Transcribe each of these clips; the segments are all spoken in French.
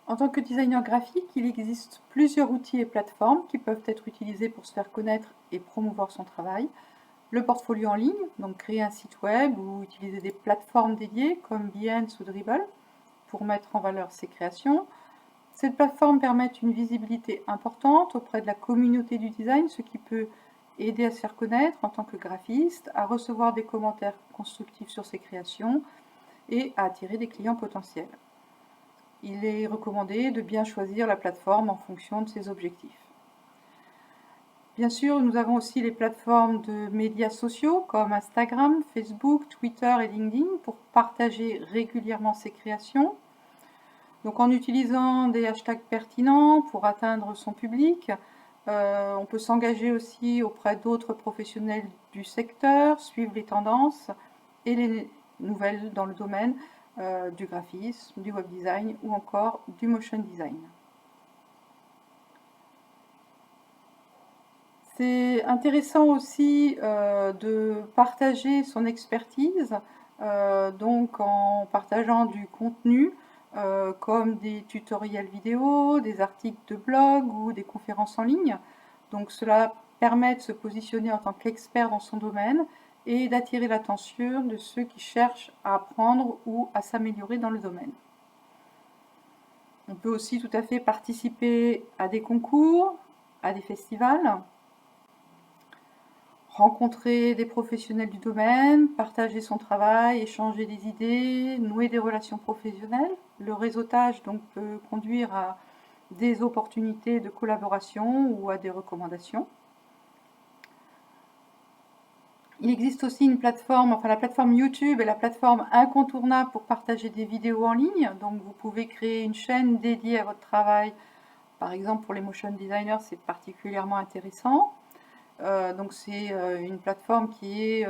En tant que designer graphique, il existe plusieurs outils et plateformes qui peuvent être utilisés pour se faire connaître et promouvoir son travail. Le portfolio en ligne, donc créer un site web ou utiliser des plateformes dédiées comme Behance ou Dribbble pour mettre en valeur ses créations. Ces plateformes permettent une visibilité importante auprès de la communauté du design, ce qui peut aider à se faire connaître en tant que graphiste, à recevoir des commentaires constructifs sur ses créations et à attirer des clients potentiels. Il est recommandé de bien choisir la plateforme en fonction de ses objectifs. Bien sûr, nous avons aussi les plateformes de médias sociaux comme Instagram, Facebook, Twitter et LinkedIn pour partager régulièrement ses créations. Donc en utilisant des hashtags pertinents pour atteindre son public, on peut s'engager aussi auprès d'autres professionnels du secteur, suivre les tendances et les nouvelles dans le domaine du graphisme, du web design ou encore du motion design. C'est intéressant aussi de partager son expertise, donc en partageant du contenu comme des tutoriels vidéo, des articles de blog ou des conférences en ligne. Donc cela permet de se positionner en tant qu'expert dans son domaine et d'attirer l'attention de ceux qui cherchent à apprendre ou à s'améliorer dans le domaine. On peut aussi tout à fait participer à des concours, à des festivals, rencontrer des professionnels du domaine, partager son travail, échanger des idées, nouer des relations professionnelles. Le réseautage donc peut conduire à des opportunités de collaboration ou à des recommandations. Il existe aussi une plateforme, enfin la plateforme YouTube est la plateforme incontournable pour partager des vidéos en ligne. Donc vous pouvez créer une chaîne dédiée à votre travail. Par exemple pour les motion designers, c'est particulièrement intéressant. Donc c'est une plateforme qui est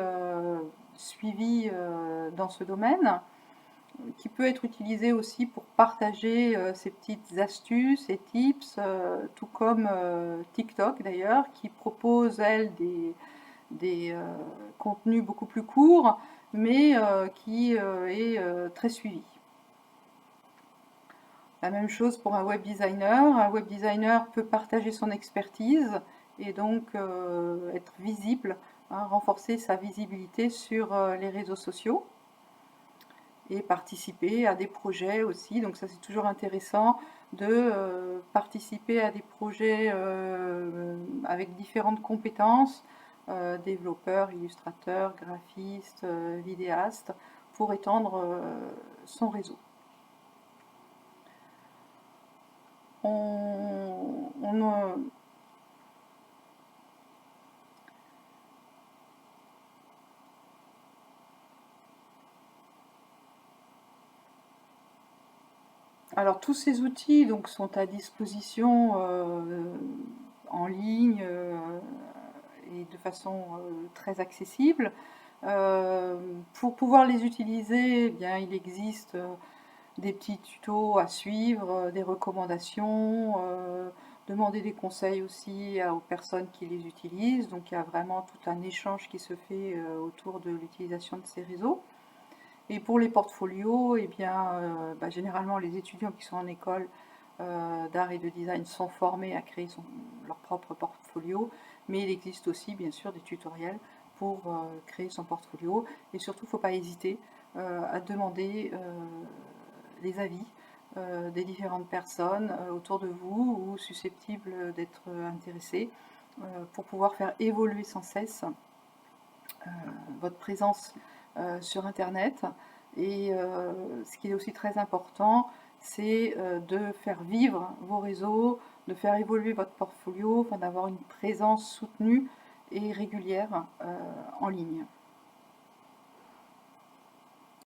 suivie dans ce domaine, qui peut être utilisée aussi pour partager ses petites astuces et tips, tout comme TikTok d'ailleurs, qui propose elle des contenus beaucoup plus courts, mais qui est très suivi. La même chose pour un web designer. Un web designer peut partager son expertise et donc être visible, hein, renforcer sa visibilité sur les réseaux sociaux et participer à des projets aussi. Donc ça c'est toujours intéressant de participer à des projets avec différentes compétences, développeurs, illustrateurs, graphistes, vidéastes, pour étendre son réseau. Alors tous ces outils donc, sont à disposition en ligne et de façon très accessible. Pour pouvoir les utiliser, eh bien, il existe des petits tutos à suivre, des recommandations, demander des conseils aussi aux personnes qui les utilisent. Donc il y a vraiment tout un échange qui se fait autour de l'utilisation de ces réseaux. Et pour les portfolios, eh bien, généralement les étudiants qui sont en école d'art et de design sont formés à créer leur propre portfolio, mais il existe aussi bien sûr des tutoriels pour créer son portfolio. Et surtout, il ne faut pas hésiter à demander les avis des différentes personnes autour de vous ou susceptibles d'être intéressées pour pouvoir faire évoluer sans cesse votre présence sur Internet. Et ce qui est aussi très important, c'est de faire vivre vos réseaux, de faire évoluer votre portfolio, enfin, d'avoir une présence soutenue et régulière en ligne.